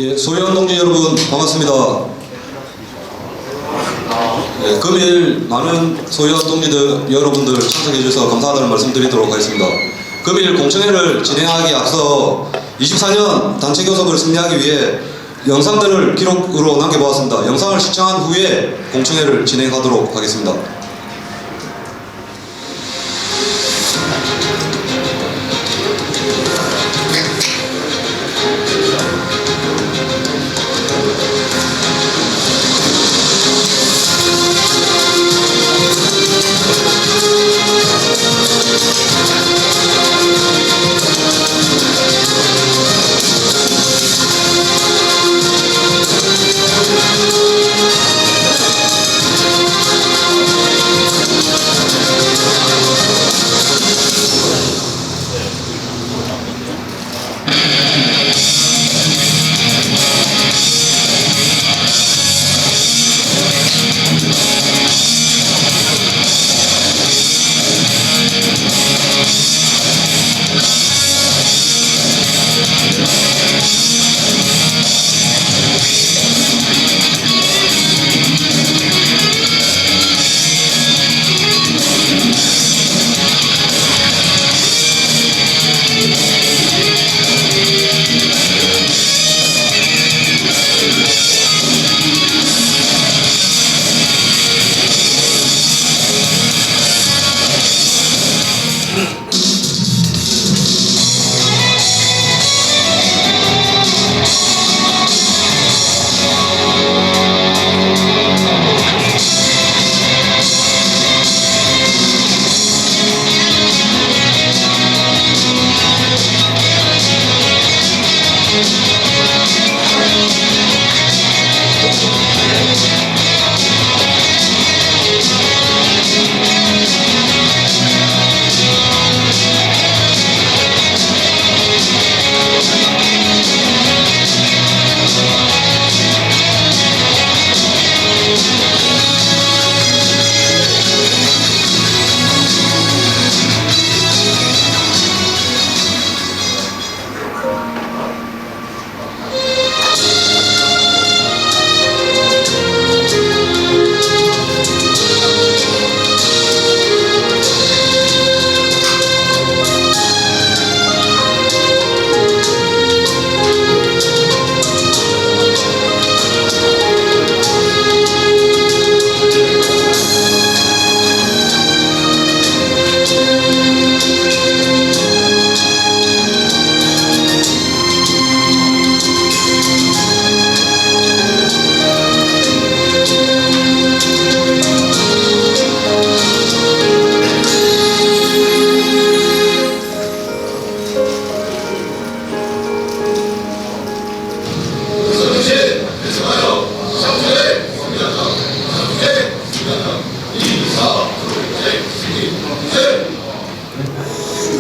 예, 소위원 동지 여러분 반갑습니다. 예, 금일 많은 소위원 동지들 여러분들 참석해 주셔서 감사하다는 말씀드리도록 하겠습니다. 금일 공청회를 진행하기 앞서 24년 단체 교섭을 승리하기 위해 영상들을 기록으로 남겨보았습니다. 영상을 시청한 후에 공청회를 진행하도록 하겠습니다.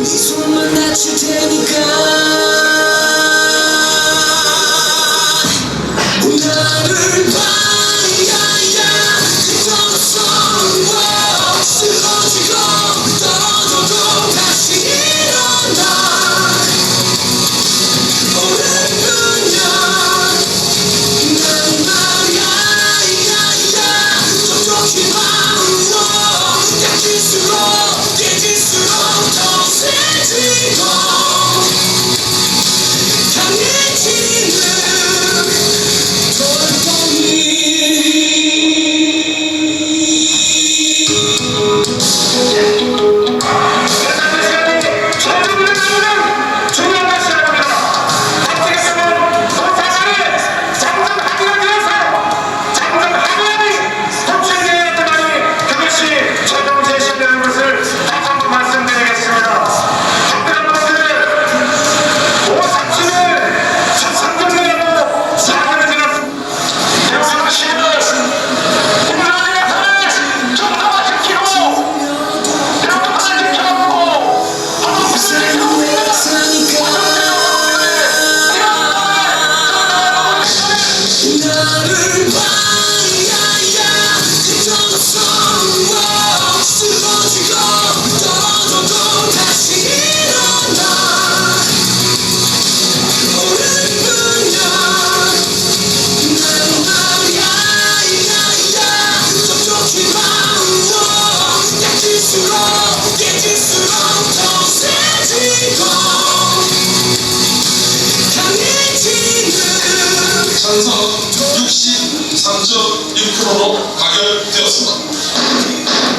손만 다칠 테니까 나를 봐야야 그저서 쓰러지고 떨어져도 다시 일어나 오랫동안 난 말야야야 촉촉히 마음으로 약해질수록 깨질수록 더 세지고 강해지는 돌덩이 3.6%로 가결되었습니다.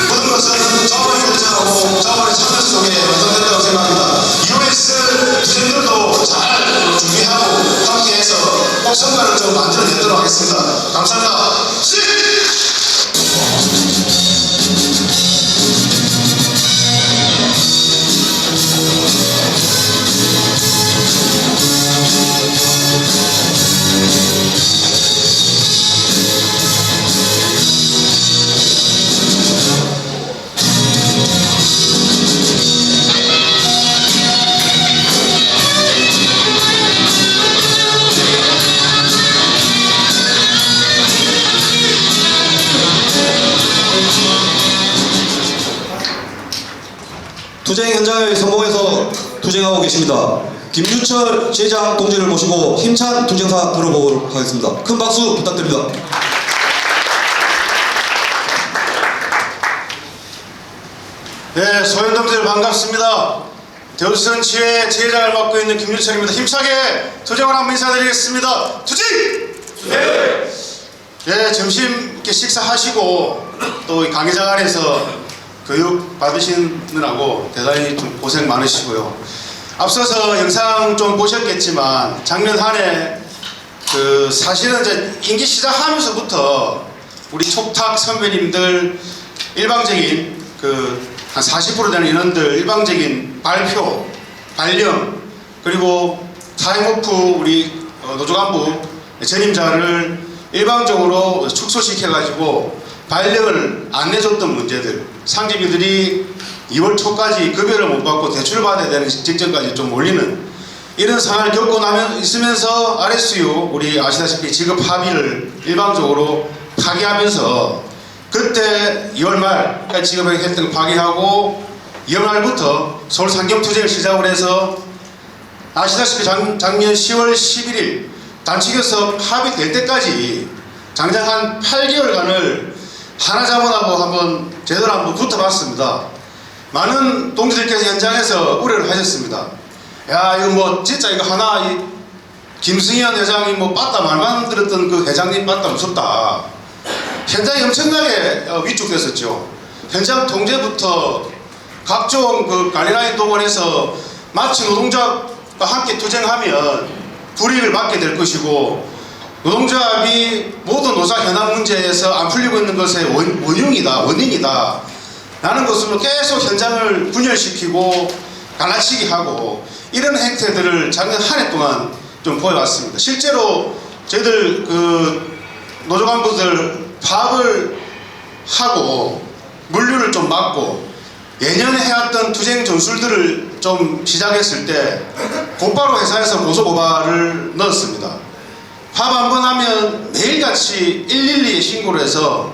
모든 것은 자원의 결정하고 자원의 참여 속에 완성된다고 생각합니다. 이후에 있을 투쟁들도 잘 준비하고 함께해서 꼭 성과를 좀 만들어내도록 하겠습니다. 감사합니다. 투쟁 현장에 성공해서 투쟁하고 계십니다. 김유철 지회장 동지를 모시고 힘찬 투쟁사 들어보도록 하겠습니다. 큰 박수 부탁드립니다. 네, 소연동지들 반갑습니다. 대우수선지회 지회장을 맡고 있는 김유철입니다. 힘차게 투쟁을 한번 인사드리겠습니다. 투쟁! 네, 점심 이렇게 식사하시고 또 이 강의장 안에서 교육 받으시느라고 대단히 좀 고생 많으시고요. 앞서서 영상 좀 보셨겠지만 작년 한 해 사실은 이제 임기 시작하면서부터 우리 촉탁 선배님들 일방적인 한 40% 되는 인원들 일방적인 발표, 발령 그리고 타임오프 우리 노조간부 전임자를 일방적으로 축소시켜가지고 발령을 안 내줬던 문제들, 상집이들이 2월 초까지 급여를 못 받고 대출받아야 되는 직전까지 좀 몰리는 이런 상황을 겪고 있으면서 RSU 우리 아시다시피 지급 합의를 일방적으로 파기하면서 그때 2월 말까지 지급을 했던 걸 파기하고 2월 말부터 서울 상경투쟁을 시작을 해서 아시다시피 작년 10월 11일 단체교섭 합의될 때까지 장장 한 8개월간을 하나자본하고 한번 제대로 한번 붙어봤습니다. 많은 동지들께서 현장에서 우려를 하셨습니다. 야, 이거 뭐 진짜 이거 하나 김승현 회장이 뭐 빠따 말만 들었던 그 회장님 빠따 무섭다. 현장이 엄청나게 위축됐었죠. 현장 통제부터 각종 그 관리라인 동원해서 마치 노동자가 함께 투쟁하면 불이익을 받게 될 것이고 노동조합이 모든 노사 현안 문제에서 안 풀리고 있는 것의 원인이다 라는 것으로 계속 현장을 분열시키고 갈라치기 하고 이런 행태들을 작년 한 해 동안 좀 보여왔습니다. 실제로 저희들 노조 간부들 파업을 하고 물류를 좀 막고 예년에 해왔던 투쟁 전술들을 좀 시작했을 때 곧바로 회사에서 고소고발을 넣었습니다. 파업 한 번 하면 매일같이 112에 신고를 해서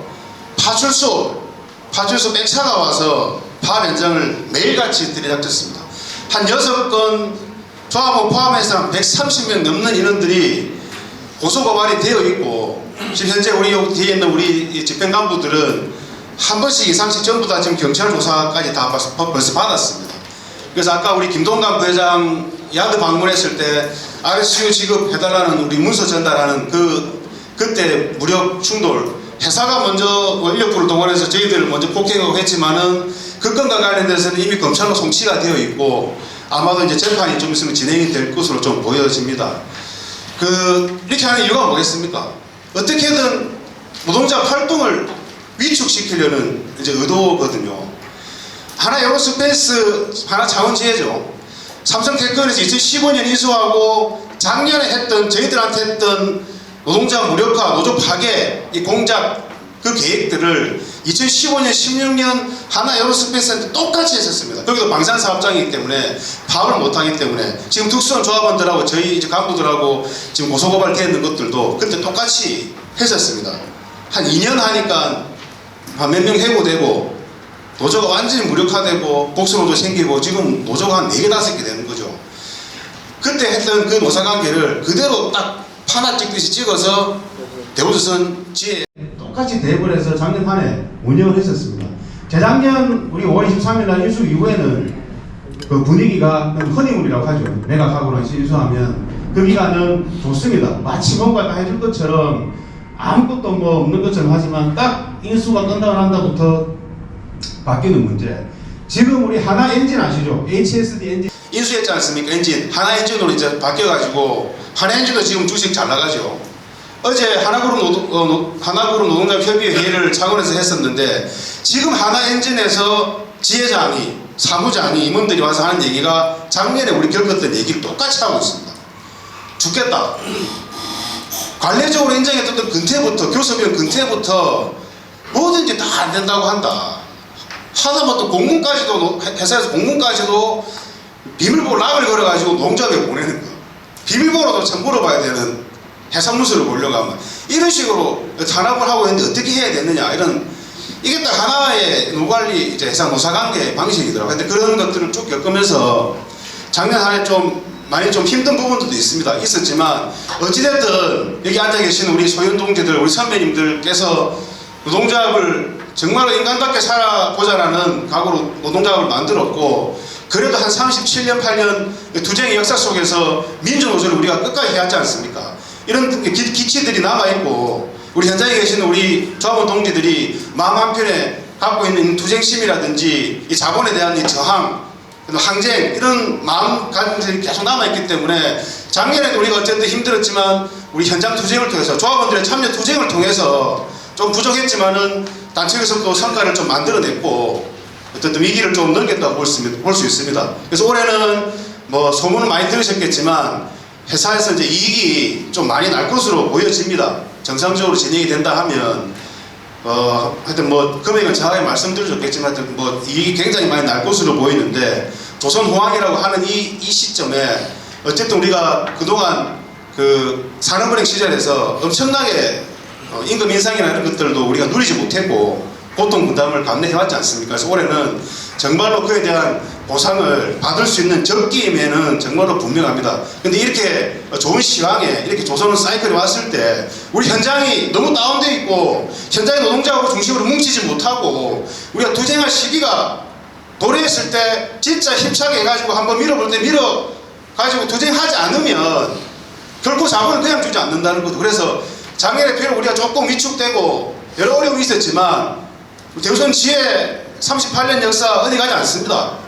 파출소 백차가 와서 파업 현장을 매일같이 들이닥쳤습니다. 한 6건 조합원 포함해서 한 130명 넘는 인원들이 고소고발이 되어 있고 지금 현재 우리 여기 뒤에 있는 우리 집행간부들은 한 번씩 이상씩 전부 다 지금 경찰 조사까지 다 벌써 받았습니다. 그래서 아까 우리 김동관 부회장 야드 방문했을 때 RSU 지급해달라는 우리 문서 전달하는 그때 무력 충돌 회사가 먼저 인력부를 동원해서 저희들을 먼저 폭행하고 했지만은 그 건과 관련돼서는 이미 검찰로 송치가 되어 있고 아마도 이제 재판이 좀 있으면 진행이 될 것으로 좀 보여집니다. 이렇게 하는 이유가 뭐겠습니까? 어떻게든 노동자 활동을 위축시키려는 이제 의도거든요. 하나 에어로스페이스 하나 자원지혜죠. 삼성테크에서 2015년 인수하고 작년에 했던 저희들한테 했던 노동자 무력화, 노조 파괴 이 공작 그 계획들을 2015년, 16년 하나 에어로스페이스한테 똑같이 했었습니다. 거기도 방산사업장이기 때문에 파업을 못하기 때문에 지금 특수한 조합원들하고 저희 이제 간부들하고 지금 고소고발 되어 있는 것들도 그때 똑같이 했었습니다. 한 2년 하니까 몇 명 해고되고 노조가 완전히 무력화되고 복수노조 생기고 지금 노조가 한 4개, 5개 되는 거죠. 그때 했던 그 노사관계를 그대로 딱 파나 찍듯이 찍어서 대우조선 지에 똑같이 대입을 해서 작년 한 해 운영을 했었습니다. 재작년 우리 5월 23일 날 인수 이후에는 그 분위기가 허니문이라고 하죠. 매각하고는 인수하면 그 기간은 좋습니다. 마치 뭔가 다 해줄 것처럼 아무것도 뭐 없는 것처럼 하지만 딱 인수가 끝나고 난다부터 바뀌는 문제. 지금 우리 하나 엔진 아시죠? HSD 엔진 인수했지 않습니까? 엔진 하나 엔진으로 이제 바뀌어가지고 하나 엔진도 지금 주식 잘 나가죠. 어제 하나그룹 노동자 협의회 회의를 창원에서 했었는데 지금 하나 엔진에서 지회장이 사무장이 임원들이 와서 하는 얘기가 작년에 우리 겪었던 얘기를 똑같이 하고 있습니다. 죽겠다. 관례적으로 인정했던 근태부터 교섭위원 근태부터 뭐든지 다 안 된다고 한다. 하다못해 공문까지도 회사에서 공문까지도 비밀번호 락을 걸어가지고 농장에 보내는 거. 비밀번호도 참 물어봐야 되는 해상무술을 보려고 하면 이런 식으로 탄압을 하고 있는데 어떻게 해야 되느냐 이런 이게 딱 하나의 노관리 이제 해상 노사관계 방식이더라고요. 근데 그런 것들을 쭉 겪으면서 작년 한 해 좀 많이 좀 힘든 부분들도 있었지만 어찌됐든 여기 앉아 계신 우리 소연 동지들 우리 선배님들께서 노동조합을 정말로 인간답게 살아보자라는 각오로 노동조합을 만들었고 그래도 한 37년 8년 투쟁의 역사 속에서 민주노조를 우리가 끝까지 해왔지 않습니까? 이런 기치들이 남아있고 우리 현장에 계신 우리 조합원 동지들이 마음 한편에 갖고 있는 투쟁심이라든지 이 자본에 대한 이 저항 항쟁 이런 마음가짐들이 계속 남아있기 때문에 작년에도 우리가 어쨌든 힘들었지만 우리 현장 투쟁을 통해서 조합원들의 참여 투쟁을 통해서 좀 부족했지만은 단체에서도 성과를 좀 만들어냈고 어쨌든 위기를 좀 넘겼다고 볼 수 있습니다. 그래서 올해는 뭐 소문은 많이 들으셨겠지만 회사에서 이제 이익이 좀 많이 날 것으로 보여집니다. 정상적으로 진행이 된다 하면 하여튼 뭐 금액은 정확하게 말씀드렸겠지만 하여튼 뭐 이익이 굉장히 많이 날 것으로 보이는데 조선호황이라고 하는 이 시점에 어쨌든 우리가 그동안 그 산업은행 시절에서 엄청나게 임금 인상이나 이런 것들도 우리가 누리지 못했고 고통 분담을 감내해왔지 않습니까? 그래서 올해는 정말로 그에 대한 보상을 받을 수 있는 적기임에는 정말로 분명합니다. 근데 이렇게 좋은 시황에 이렇게 조선 사이클이 왔을 때 우리 현장이 너무 다운되어 있고 현장의 노동자하고 중심으로 뭉치지 못하고 우리가 투쟁할 시기가 도래했을 때 진짜 힘차게 해가지고 한번 밀어볼 때 밀어가지고 투쟁하지 않으면 결코 자본을 그냥 주지 않는다는 거죠. 그래서 작년에 비록 우리가 조금 위축되고 여러 어려움이 있었지만 대우선 지혜 38년 역사 어디 가지 않습니다.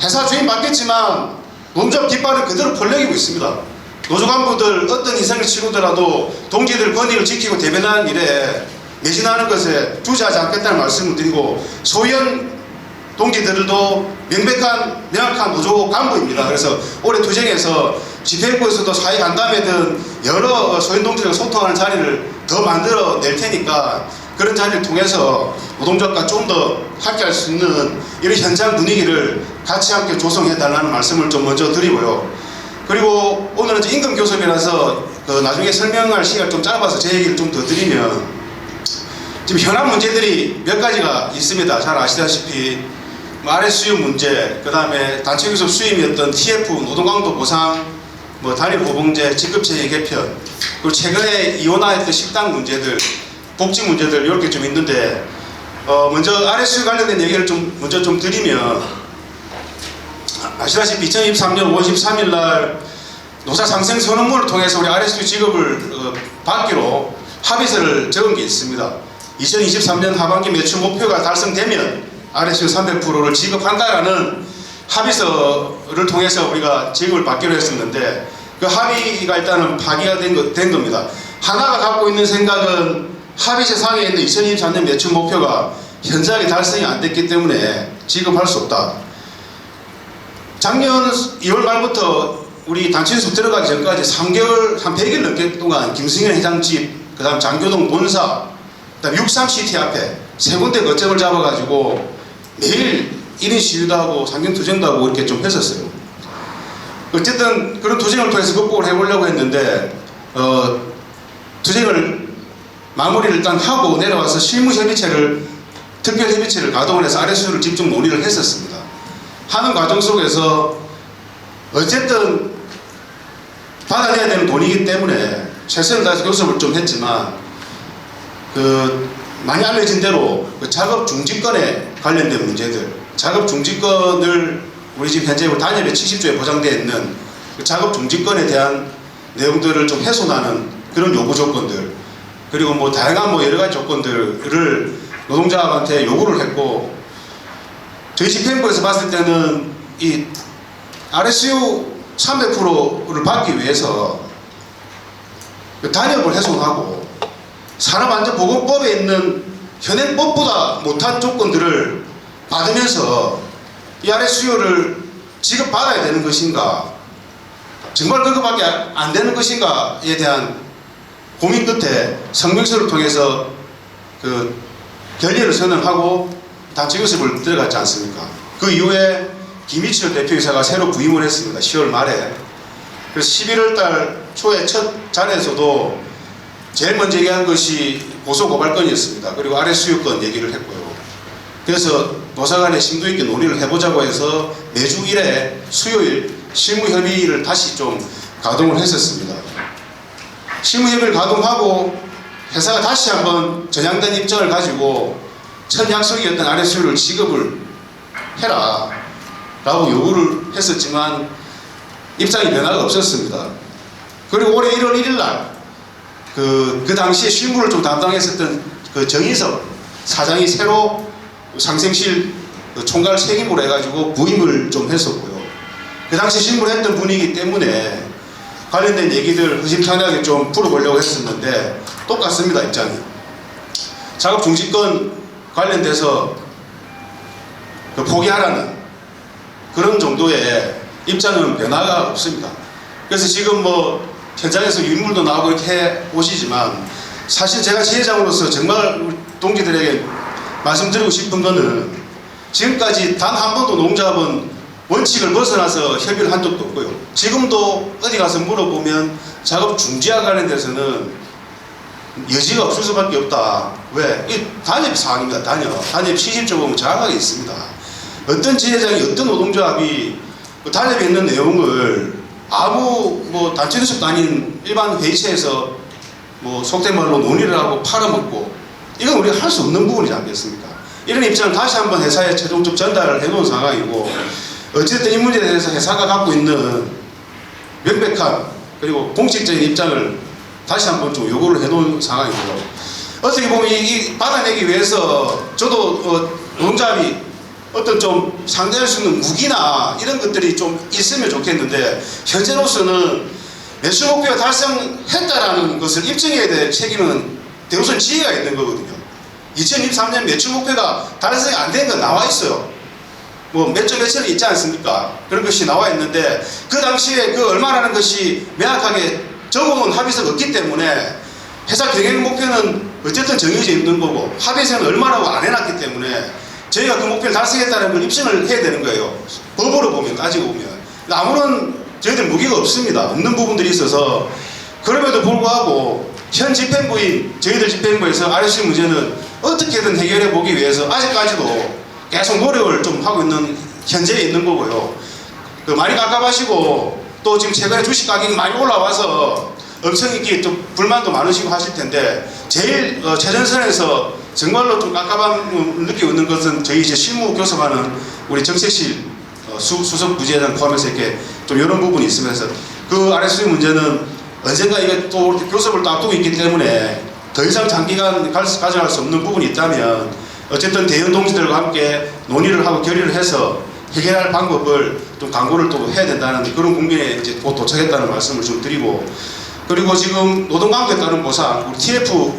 회사 주인 바뀌었지만 노동조합 깃발은 그대로 펄럭이고 있습니다. 노조 간부들 어떤 인생을 치르더라도 동지들 권익을 지키고 대변하는 일에 매진하는 것에 주저하지 않겠다는 말씀을 드리고 소연 동지들도 명확한 노조 간부입니다. 그래서 올해 투쟁에서 집회부에서도 사회 간담회든 여러 소연 동지들과 소통하는 자리를 더 만들어 낼 테니까 그런 자리를 통해서 노동조합과 좀 더 함께할 수 있는 이런 현장 분위기를 같이 함께 조성해달라는 말씀을 좀 먼저 드리고요. 그리고 오늘은 임금 교섭이라서 나중에 설명할 시간을 좀 짧아서 제 얘기를 좀 더 드리면 지금 현안 문제들이 몇 가지가 있습니다. 잘 아시다시피 아래 수입 문제, 그 다음에 단체 교섭 수임이었던 TF 노동강도 보상, 뭐 단일 보봉제, 직급체계 개편, 그리고 최근에 이원화했던 식당 문제들, 복지 문제들 이렇게 좀 있는데 먼저 RSU 관련된 얘기를 먼저 좀 드리면 아시다시피 2023년 5월 13일 날 노사 상생 선언문을 통해서 우리 RSU 지급을 받기로 합의서를 적은 게 있습니다. 2023년 하반기 매출 목표가 달성되면 RSU 300%를 지급한다라는 합의서를 통해서 우리가 지급을 받기로 했었는데 그 합의가 일단은 파기가 된 겁니다. 하나가 갖고 있는 생각은 합의체 상에 있는 2023년 매출 목표가 현저하게 달성이 안 됐기 때문에 지급할 수 없다. 작년 2월 말부터 우리 단체수습 들어가기 전까지 3개월, 한 100일 넘게 동안 김승현 회장 집, 그 다음 장교동 본사, 그 다음 63시티 앞에 세 군데 거점을 잡아가지고 매일 1인 시위도 하고 상경투쟁도 하고 이렇게 좀 했었어요. 어쨌든 그런 투쟁을 통해서 극복을 해보려고 했는데 투쟁을 마무리를 일단 하고 내려와서 실무협의체를 특별협의체를 가동을 해서 RSU를 집중 논의를 했었습니다. 하는 과정 속에서 어쨌든 받아내야 되는 돈이기 때문에 최선을 다해서 교섭을 좀 했지만 많이 알려진 대로 작업 중지권에 관련된 문제들, 작업 중지권을 우리 지금 현재 단협의 70조에 보장되어 있는 그 작업 중지권에 대한 내용들을 좀 훼손하는 그런 요구 조건들, 그리고 뭐 다양한 뭐 여러 가지 조건들을 노동자한테 요구를 했고, 저희 집행부에서 봤을 때는 이 RSU 300%를 받기 위해서 그 단협을 훼손하고 산업안전보건법에 있는 현행법보다 못한 조건들을 받으면서 이 RSU를 지급받아야 되는 것인가, 정말 그거밖에 안 되는 것인가에 대한 고민 끝에 성명서를 통해서 그 결의를 선언하고 단체 교섭을 들어갔지 않습니까? 그 이후에 김희철 대표이사가 새로 부임을 했습니다. 10월 말에. 그래서 11월 달 초에 첫 자리에서도 제일 먼저 얘기한 것이 고소고발건이었습니다. 그리고 RSU건 얘기를 했고요. 그래서 노사 간에 심도 있게 논의를 해보자고 해서 매주 1회 수요일 실무협의를 다시 좀 가동을 했었습니다. 실무협의를 가동하고 회사가 다시 한번 전향된 입장을 가지고 첫 약속이었던 RSU를 지급을 해라 라고 요구를 했었지만 입장이 변화가 없었습니다. 그리고 올해 1월 1일 날 그 당시에 실무를 좀 담당했었던 그 정인석 사장이 새로 상생실 총괄 책임으로 해가지고 부임을 좀 했었고요. 그 당시 실무를 했던 분이기 때문에 관련된 얘기들 허심탄회하게 좀 풀어보려고 했었는데 똑같습니다. 입장이. 작업 중지권 관련돼서 그 포기하라는 그런 정도의 입장은 변화가 없습니다. 그래서 지금 뭐 현장에서 유인물도 나오고 이렇게 해 오시지만 사실 제가 지회장으로서 정말 우리 동기들에게 말씀드리고 싶은 거는 지금까지 단 한 번도 농자업은 원칙을 벗어나서 협의를 한 적도 없고요. 지금도 어디 가서 물어보면 작업 중지와 관련돼서는 여지가 없을 수밖에 없다. 왜? 이 단협 사항입니다. 단협 시집적 보면 정확하게 있습니다. 어떤 지회장이 어떤 노동조합이 그 단협에 있는 내용을 아무 뭐 단체 교섭도 아닌 일반 회의체에서 뭐 속된 말로 논의를 하고 팔아먹고 이건 우리가 할 수 없는 부분이지 않겠습니까? 이런 입장을 다시 한번 회사에 최종적 전달을 해놓은 상황이고, 어쨌든 이 문제에 대해서 회사가 갖고 있는 명백한 그리고 공식적인 입장을 다시 한번 좀 요구를 해놓은 상황이고요. 어떻게 보면 이 받아내기 위해서 저도 노동자합이 어떤 좀 상대할 수 있는 무기나 이런 것들이 좀 있으면 좋겠는데, 현재로서는 매출 목표가 달성했다라는 것을 입증해야 될 책임은 대우선 지혜가 있는 거거든요. 2023년 매출 목표가 달성이 안 된 건 나와 있어요. 뭐 몇천은 있지 않습니까? 그런 것이 나와 있는데 그 당시에 그 얼마라는 것이 명확하게 적어놓은 합의서가 없기 때문에 회사 경영 목표는 어쨌든 정해져 있는 거고 합의서는 얼마라고 안 해놨기 때문에 저희가 그 목표를 달성했다는 걸 입증을 해야 되는 거예요. 법으로 보면, 따지고 보면. 아무런 저희들 무기가 없습니다. 없는 부분들이 있어서, 그럼에도 불구하고 현 집행부인 저희들 집행부에서 RSU 문제는 어떻게든 해결해 보기 위해서 아직까지도 계속 노력을 좀 하고 있는 현재에 있는 거고요. 그 많이 깝깝하시고 또 지금 최근에 주식 가격이 많이 올라와서 엄청 이렇게 좀 불만도 많으시고 하실 텐데, 제일 최전선에서 정말로 좀 깝깝함을 느끼고 있는 것은 저희 이제 실무 교섭하는 우리 정책실 수석 부지회장 포함해서 이렇게 좀 이런 부분이 있으면서 그 RSU 문제는 언젠가 이게 또 교섭을 또 앞두고 있기 때문에 더 이상 장기간 가져갈 수 없는 부분이 있다면 어쨌든 대연 동지들과 함께 논의를 하고 결의를 해서 해결할 방법을 좀 강구를 또 해야 된다는 그런 국면에 이제 곧 도착했다는 말씀을 좀 드리고, 그리고 지금 노동강도에 따른 보상, 우리 TF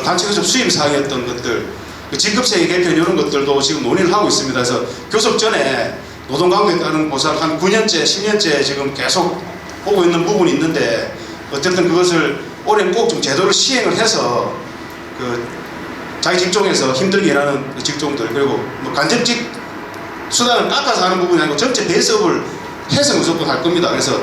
단체 교섭 수임 사항이었던 것들, 직급체계 개편 이런 것들도 지금 논의를 하고 있습니다. 그래서 교섭 전에 노동강도에 따른 보상 한 9년째, 10년째 지금 계속 오고 있는 부분이 있는데, 어쨌든 그것을 올해 꼭 좀 제도를 시행을 해서 그 자기 직종에서 힘들게 일하는 직종들, 그리고 뭐 간접직 수당을 깎아서 하는 부분이 아니고 전체 베이스업을 해서 무조건 할 겁니다. 그래서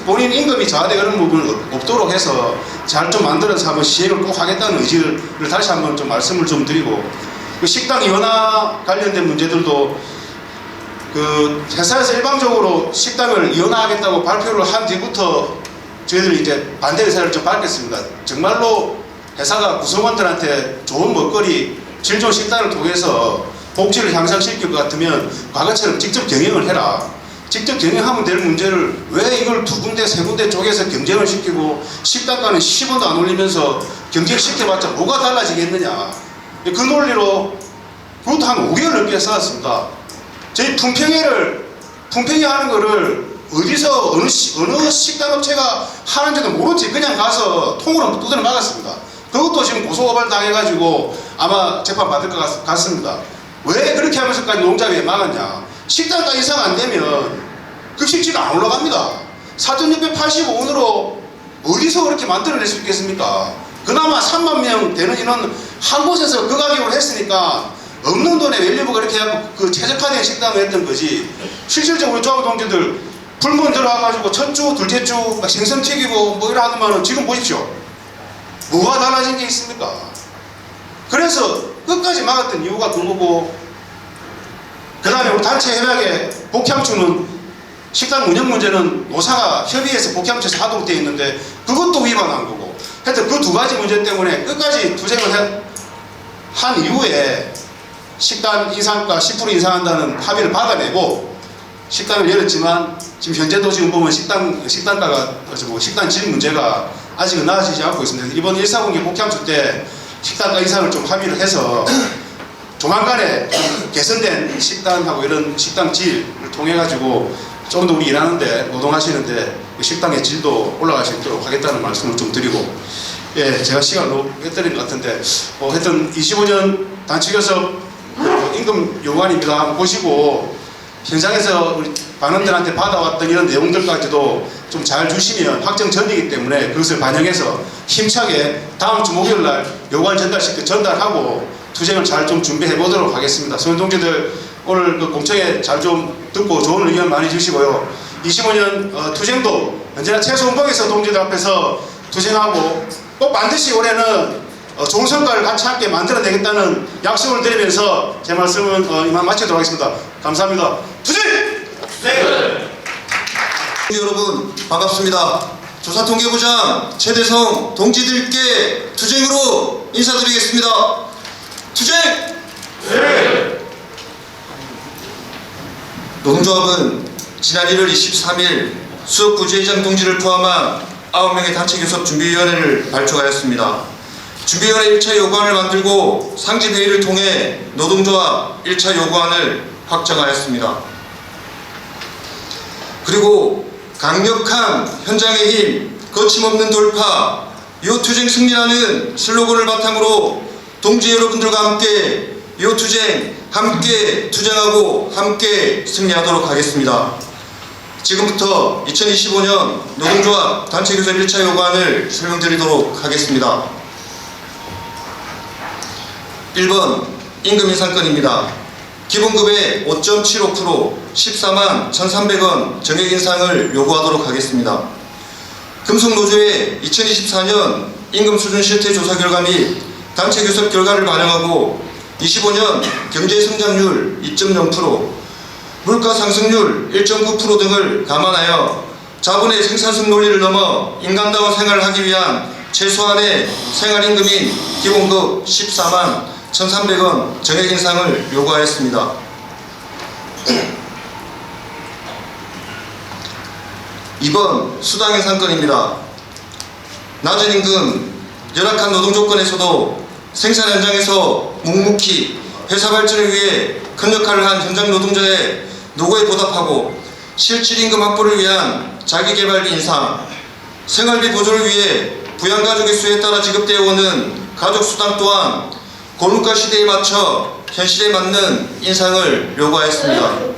본인 임금이 저하되고 그런 부분은 없도록 해서 잘 좀 만들어서 한번 시행을 꼭 하겠다는 의지를 다시 한번 좀 말씀을 좀 드리고, 그 식당 이원화 관련된 문제들도 그 회사에서 일방적으로 식당을 이원화하겠다고 발표를 한 뒤부터 저희들이 이제 반대 의사를 좀 밝혔습니다. 정말로 회사가 구성원들한테 좋은 먹거리, 질 좋은 식당을 통해서 복지를 향상시킬 것 같으면 과거처럼 직접 경영을 해라. 직접 경영하면 될 문제를 왜 이걸 두 군데 세 군데 쪼개서 경쟁을 시키고 식단가는 10원도 안 올리면서 경쟁시켜봤자 뭐가 달라지겠느냐. 그 논리로 그것도 한 5개월 넘게 쌓았습니다. 저희 품평회 하는 거를 어디서 어느 식단업체가 하는지도 모르지 그냥 가서 통으로 두드려 막았습니다. 그것도 지금 고소고발 당해가지고 아마 재판 받을 것 같습니다. 왜 그렇게 하면서까지 농장에 막았냐. 식단가 이상 안 되면 급식비가 안 올라갑니다. 4,685원으로 어디서 그렇게 만들어낼 수 있겠습니까? 그나마 3만 명 되는 인원 한 곳에서 그 가격으로 했으니까 없는 돈에 밸류브가 이렇게 해갖고 그 최저가된 식당을 했던 거지. 실질적으로 조합 동지들 불문 들어와가지고 첫 주, 둘째 주 막 생선 튀기고 뭐 이러 하더만은 지금 보십시오. 뭐가 달라진 게 있습니까? 그래서 끝까지 막았던 이유가 그거고, 그 다음에 우리 단체 협약에 복향주는 식당 운영 문제는 노사가 협의해서 복향주에서 하도록 되어 있는데 그것도 위반한 거고, 하여튼 그 두 가지 문제 때문에 끝까지 투쟁을 한 이후에 식단 인상가 10% 인상한다는 합의를 받아내고 식당을 열었지만 지금 현재도 지금 보면 식단가가 식단 질 문제가 아직은 나아지지 않고 있습니다. 이번 1사분기 복향주 때 식단가 인상을 좀 합의를 해서 조만간에 개선된 식단하고 이런 식당 질을 통해 가지고 좀 더 우리 일하는데 노동하시는데 식당의 질도 올라갈 수 있도록 하겠다는 말씀을 좀 드리고, 예, 제가 시간 너무 빼뜨린 것 같은데 하여튼 25년 단체교섭 임금 요구안입니다. 한번 보시고 현장에서 우리 반원들한테 받아왔던 이런 내용들까지도 좀 잘 주시면 확정 전이기 때문에 그것을 반영해서 힘차게 다음 주 목요일 날 요구안 전달하고 투쟁을 잘 좀 준비해 보도록 하겠습니다. 소연 동지들 오늘 그 공청회 잘 좀 듣고 좋은 의견 많이 주시고요. 25년 투쟁도 언제나 최소원봉에서 동지들 앞에서 투쟁하고 꼭 반드시 올해는 좋은 성과를 같이 함께 만들어내겠다는 약속을 드리면서 제 말씀은 이만 마치도록 하겠습니다. 감사합니다. 투쟁! 네. 여러분 반갑습니다. 조사통계부장 최대성 동지들께 투쟁으로 인사드리겠습니다. 투쟁! 네. 노동조합은 지난 1월 23일 수석 부지회장 동지를 포함한 9명의 단체교섭 준비위원회를 발족하였습니다. 준비위원회 1차 요구안을 만들고 상집회의를 통해 노동조합 1차 요구안을 확정하였습니다. 그리고 강력한 현장의 힘, 거침없는 돌파, 요투쟁 승리라는 슬로건을 바탕으로 동지 여러분들과 함께 요투쟁, 함께 투쟁하고 함께 승리하도록 하겠습니다. 지금부터 2025년 노동조합 단체교섭 1차 요구안을 설명드리도록 하겠습니다. 1번 임금 인상건입니다. 기본급의 5.75% 14만 1,300원 정액 인상을 요구하도록 하겠습니다. 금속노조의 2024년 임금 수준 실태 조사 결과 및 단체 교섭 결과를 반영하고 25년 경제 성장률 2.0%, 물가 상승률 1.9% 등을 감안하여 자본의 생산성 논리를 넘어 인간다운 생활을 하기 위한 최소한의 생활임금인 기본급 14만 1,300원 정액 인상을 요구하였습니다. 2번 수당 인상건입니다. 낮은 임금, 열악한 노동 조건에서도 생산 현장에서 묵묵히 회사 발전을 위해 큰 역할을 한 현장 노동자의 노고에 보답하고 실질 임금 확보를 위한 자기개발비 인상, 생활비 보조를 위해 부양가족의 수에 따라 지급되어 오는 가족수당 또한 고물가 시대에 맞춰 현실에 맞는 인상을 요구하였습니다.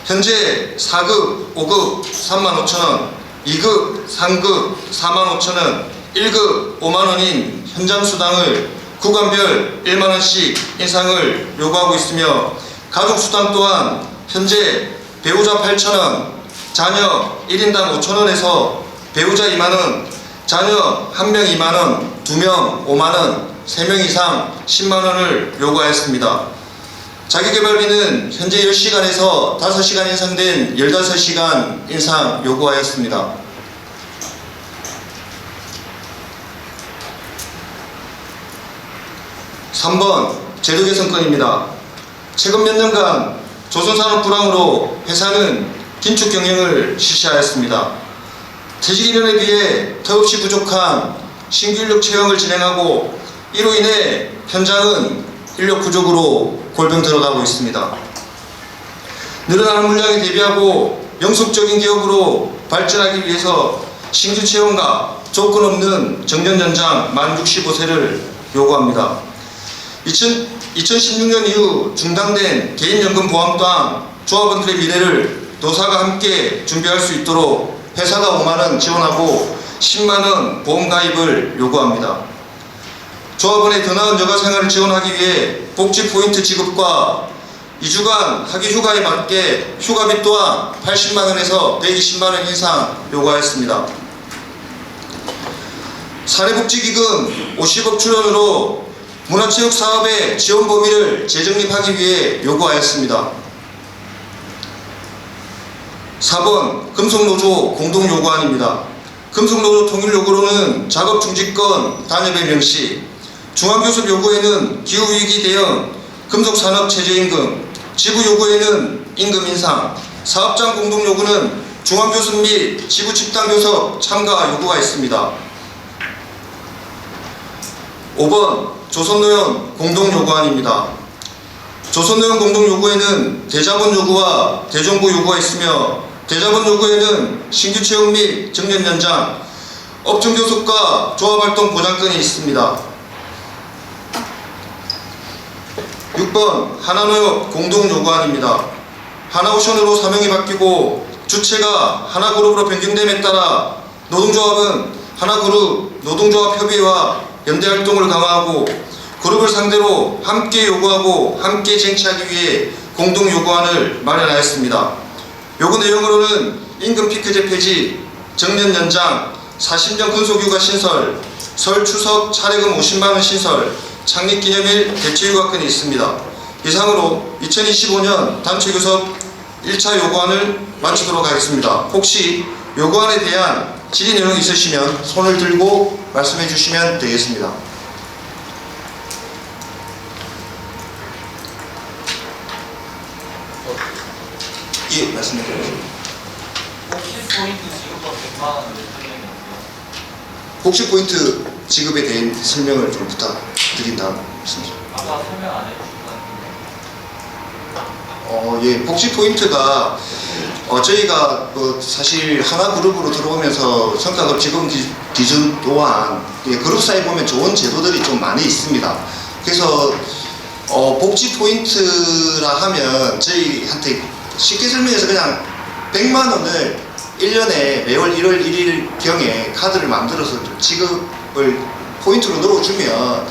현재 4급, 5급 35,000원, 2급, 3급 45,000원, 1급 5만원인 현장수당을 구간별 1만원씩 인상을 요구하고 있으며 가족수당 또한 현재 배우자 8,000원, 자녀 1인당 5,000원에서 배우자 2만원, 자녀 1명 2만원, 2명 5만원, 3명 이상 10만원을 요구하였습니다. 자기개발비는 현재 10시간에서 5시간 인상된 15시간 인상 요구하였습니다. 3번 제도 개선건입니다. 최근 몇 년간 조선산업 불황으로 회사는 긴축 경영을 실시하였습니다. 퇴직 인원에 비해 턱없이 부족한 신규 인력 채용을 진행하고 이로 인해 현장은 인력 부족으로 골병 들어가고 있습니다. 늘어나는 물량에 대비하고 영속적인 기업으로 발전하기 위해서 신규 채용과 조건 없는 정년 연장 만 65세를 요구합니다. 2016년 이후 중단된 개인연금 보험 또한 조합원들의 미래를 노사가 함께 준비할 수 있도록 회사가 5만원 지원하고 10만원 보험 가입을 요구합니다. 조합원의 더 나은 여가 생활을 지원하기 위해 복지 포인트 지급과 2주간 학위 휴가에 맞게 휴가비 또한 80만원에서 120만원 인상 요구하였습니다. 사회복지기금 50억 출연으로 문화체육 사업의 지원 범위를 재정립하기 위해 요구하였습니다. 4번 금속노조 공동요구안입니다. 금속노조 통일 요구로는 작업중지권 단협의 명시, 중앙교섭 요구에는 기후위기 대응, 금속산업 최저임금, 지부 요구에는 임금 인상, 사업장 공동 요구는 중앙교섭 및 지부 집단교섭 참가 요구가 있습니다. 5번 조선노연 공동요구안입니다. 조선노연 공동요구에는 대자본 요구와 대정부 요구가 있으며 대자본 요구에는 신규 채용 및 정년 연장, 업종교섭과 조합활동 보장권이 있습니다. 6번 하나노협 공동요구안입니다. 하나오션으로 사명이 바뀌고 주체가 하나그룹으로 변경됨에 따라 노동조합은 하나그룹 노동조합협의회와 연대활동을 강화하고 그룹을 상대로 함께 요구하고 함께 쟁취하기 위해 공동요구안을 마련하였습니다. 요구 내용으로는 임금 피크제 폐지, 정년 연장, 40년 근속휴가 신설, 설 추석 차례금 50만원 신설, 창립기념일 대체휴가권이 있습니다. 이상으로 2025년 단체교섭 1차 요구안을 마치도록 하겠습니다. 혹시 요구안에 대한 질의 내용이 있으시면 손을 들고 말씀해 주시면 되겠습니다. 예, 말씀해 주세요. 혹시 포인트 지급법 100만 원을 설명이 없어요? 복지 포인트 지급에 대한 설명을 좀 부탁드린다. 아까 설명 안 해주셨다는데. 예, 복지 포인트가 저희가 사실 하나 그룹으로 들어오면서 성과급 지급 기준 또한 그룹 사이에 보면 좋은 제도들이 좀 많이 있습니다. 그래서 복지 포인트라 하면 저희한테 쉽게 설명해서 그냥 100만 원을 1년에 매월 1월 1일경에 카드를 만들어서 지급을 포인트로 넣어주면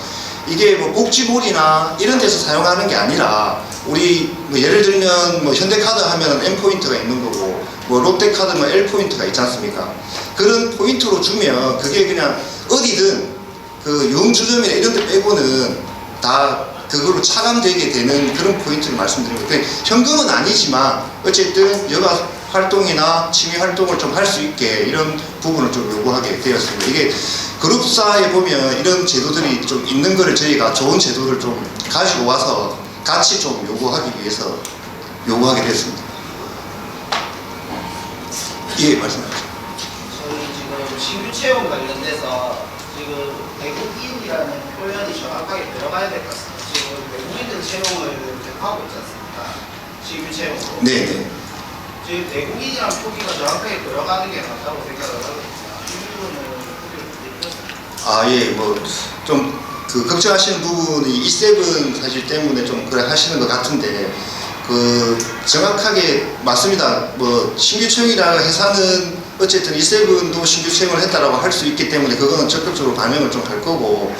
이게 뭐 복지몰이나 이런 데서 사용하는 게 아니라 우리 뭐 예를 들면 뭐 현대카드 하면 M포인트가 있는 거고 뭐 롯데카드 뭐 L포인트가 있지 않습니까? 그런 포인트로 주면 그게 그냥 어디든 그 유흥주점이나 이런 데 빼고는 다 그걸로 차감되게 되는 그런 포인트를 말씀드립니다. 현금은 아니지만 어쨌든 여가 활동이나 취미 활동을 좀 할 수 있게 이런 부분을 좀 요구하게 되었습니다. 이게 그룹사에 보면 이런 제도들이 좀 있는 거를 저희가 좋은 제도를 좀 가지고 와서 같이 좀 요구하기 위해서 요구하게 됐습니다. 예, 말씀하세요. 저희 지금 신규 채용 관련돼서 지금 외국인이라는 표현이 정확하게 들어가야 될 것 같습니다. 지금 외국인들 채용을 하고 있지 않습니까? 신규 채용으로. 네. 지금 외국인이라는 표기가 정확하게 들어가는 게 맞다고 생각을 하거든요. 이 부분은 표기를 드렸습니다. 예, 뭐 좀 그 걱정하시는 부분이 E7 사실 때문에 좀 그래 하시는 것 같은데 그 정확하게 맞습니다. 뭐 신규 채용이라 회사는 어쨌든 E7도 신규 채용을 했다라고 할 수 있기 때문에 그거는 적극적으로 반영을 좀 할 거고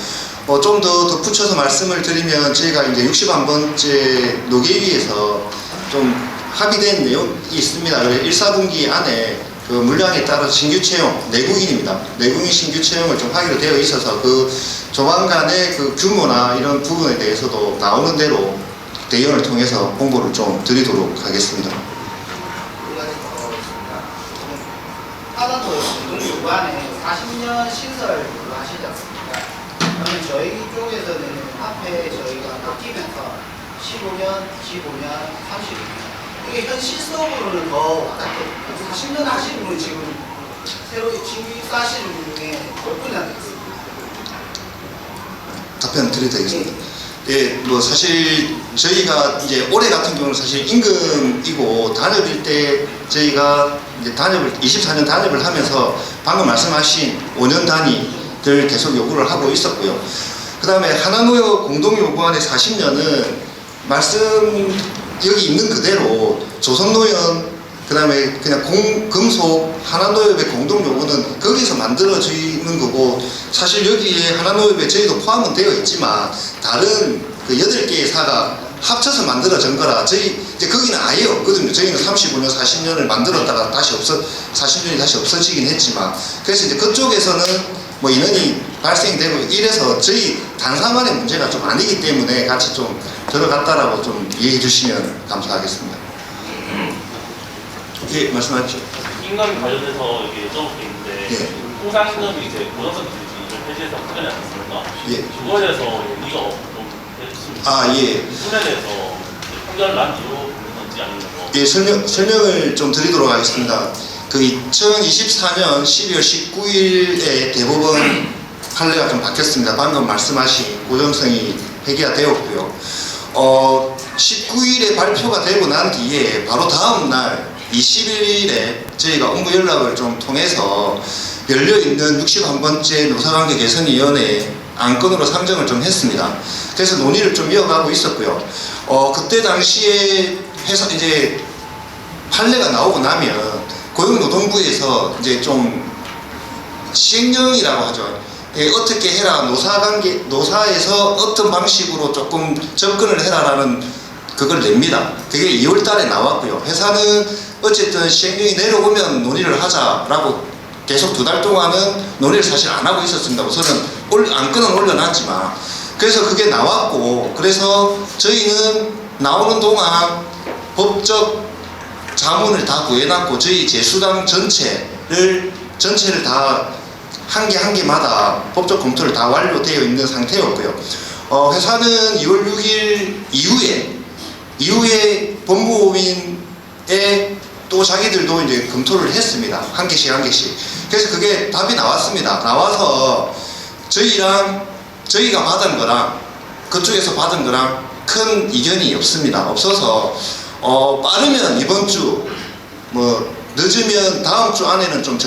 좀 더 덧붙여서 말씀을 드리면 저희가 이제 61번째 노계위에서 좀 합의된 내용이 있습니다. 1사분기 안에 그 물량에 따라 신규 채용, 내국인입니다. 내국인 신규 채용을 좀 하기로 되어 있어서 그 조만간의 그 규모나 이런 부분에 대해서도 나오는 대로 대의원을 통해서 홍보를 좀 드리도록 하겠습니다. 하나도 공동요구안에 40년 신설 그거 하시지 않습니까? 그러면 저희 쪽에서는 앞에 저희가 바뀌면서 15년, 25년, 30년. 이게 현실성으로는 더 와닿거든요. 40년 하시는 분이 지금 새로 신규 입사하시는 분 중에 몇 분이나 되겠습니까? 답변 드려도 되겠습니다. 예, 뭐 사실 저희가 이제 올해 같은 경우는 사실 임금이고 단업일 때 저희가 이제 단업을 24년 단업을 하면서 방금 말씀하신 5년 단위들 계속 요구를 하고 있었고요. 그 다음에 하나노여 공동요구안의 40년은 말씀 여기 있는 그대로 조선노연 그 다음에 그냥 금속 하나노엽의 공동요구는 거기서 만들어지는 거고 사실 여기에 하나노엽에 저희도 포함은 되어 있지만 다른 그 8개의 사가 합쳐서 만들어진 거라 저희 이제 거기는 아예 없거든요. 저희는 35년, 40년을 만들었다가 다시 40년이 다시 없어지긴 했지만 그래서 이제 그쪽에서는 뭐 인원이 발생되고 이래서 저희 단사만의 문제가 좀 아니기 때문에 같이 좀 들어갔다라고 좀 이해해 주시면 감사하겠습니다. 예, 말씀하십시오. 임금 관련해서 이게 여쭤볼 게 있는데 예. 통상임금이 이제 고정성 기준이 폐지해서 하지 않았습니까? 예. 그거에 대해서 우리가 좀 해주십니까? 아, 예. 부분에 대해서 판결을 난 이유인지 아니면 뭐 예, 설명을 좀 드리도록 하겠습니다. 그 2024년 12월 19일에 대법원 판례가 좀 바뀌었습니다. 방금 말씀하신 고정성이 폐기가 되었고요. 19일에 발표가 되고 난 뒤에 바로 다음 날 21일에 저희가 업무 연락을 좀 통해서 열려있는 61번째 노사관계 개선위원회 안건으로 상정을 좀 했습니다. 그래서 논의를 좀 이어가고 있었고요. 그때 당시에 회사 이제 판례가 나오고 나면 고용노동부에서 이제 좀 시행령이라고 하죠. 예, 어떻게 해라, 노사에서 어떤 방식으로 조금 접근을 해라라는 그걸 냅니다. 그게 2월 달에 나왔고요. 회사는 어쨌든 시행령이 내려오면 논의를 하자라고 계속 2달 동안은 논의를 사실 안 하고 있었습니다. 우선은 안건은 올려놨지만 그래서 그게 나왔고 그래서 저희는 나오는 동안 법적 자문을 다 구해놨고 저희 제수당 전체를 다 한 개 한 개마다 법적 검토를 다 완료되어 있는 상태였고요. 회사는 2월 6일 이후에 법무법인에 또 자기들도 이제 검토를 했습니다. 한 개씩. 그래서 그게 답이 나왔습니다. 나와서 저희가 받은 거랑 그쪽에서 받은 거랑 큰 이견이 없습니다. 없어서 빠르면 이번 주 뭐 늦으면 다음 주 안에는 좀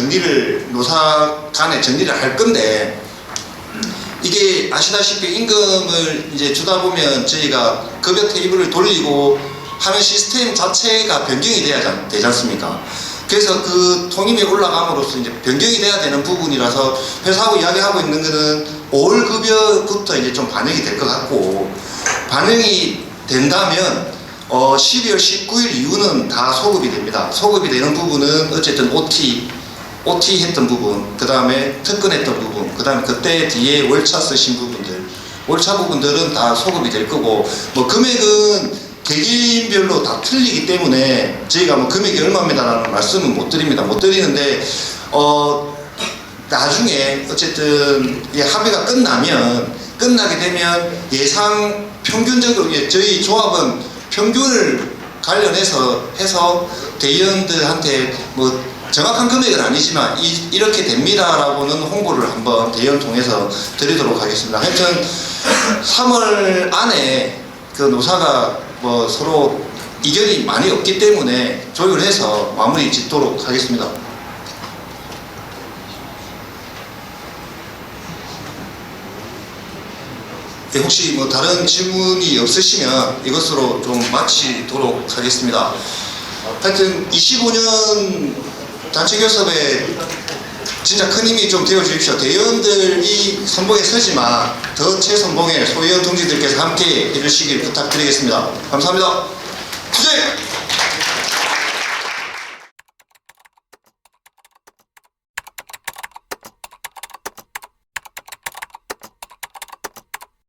노사 간에 정리를 할 건데 이게 아시다시피 임금을 이제 주다 보면 저희가 급여 테이블을 돌리고 하는 시스템 자체가 변경이 돼야 되지 않습니까? 그래서 그 통임에 올라감으로써 이제 변경이 돼야 되는 부분이라서 회사하고 이야기하고 있는 거는 5월 급여부터 이제 좀 반영이 될 것 같고 반영이 된다면 12월 19일 이후는 다 소급이 됩니다. 소급이 되는 부분은 어쨌든 OT 했던 부분, 그 다음에 특근했던 부분, 그 다음에 그때 뒤에 월차 쓰신 부분들, 월차 부분들은 다 소급이 될 거고 뭐 금액은 개개인별로 다 틀리기 때문에 저희가 뭐 금액이 얼마입니다라는 말씀은 못 드립니다. 못 드리는데 나중에 어쨌든 합의가 끝나게 되면 예상 평균적으로 저희 조합은 평균을 관련해서 해서 대의원들한테 뭐 정확한 금액은 아니지만 이렇게 됩니다라고는 홍보를 한번 대의원 통해서 드리도록 하겠습니다. 하여튼 3월 안에 그 노사가 뭐 서로 이견이 많이 없기 때문에 조율해서 마무리 짓도록 하겠습니다. 네, 혹시 뭐 다른 질문이 없으시면 이것으로 좀 마치도록 하겠습니다. 하여튼 25년 단체교섭에 진짜 큰 힘이 좀 되어 주십시오. 대의원들이 선봉에 서지만 더 최선봉에 소위원 동지들께서 함께 해주시길 부탁드리겠습니다. 감사합니다. 투쟁!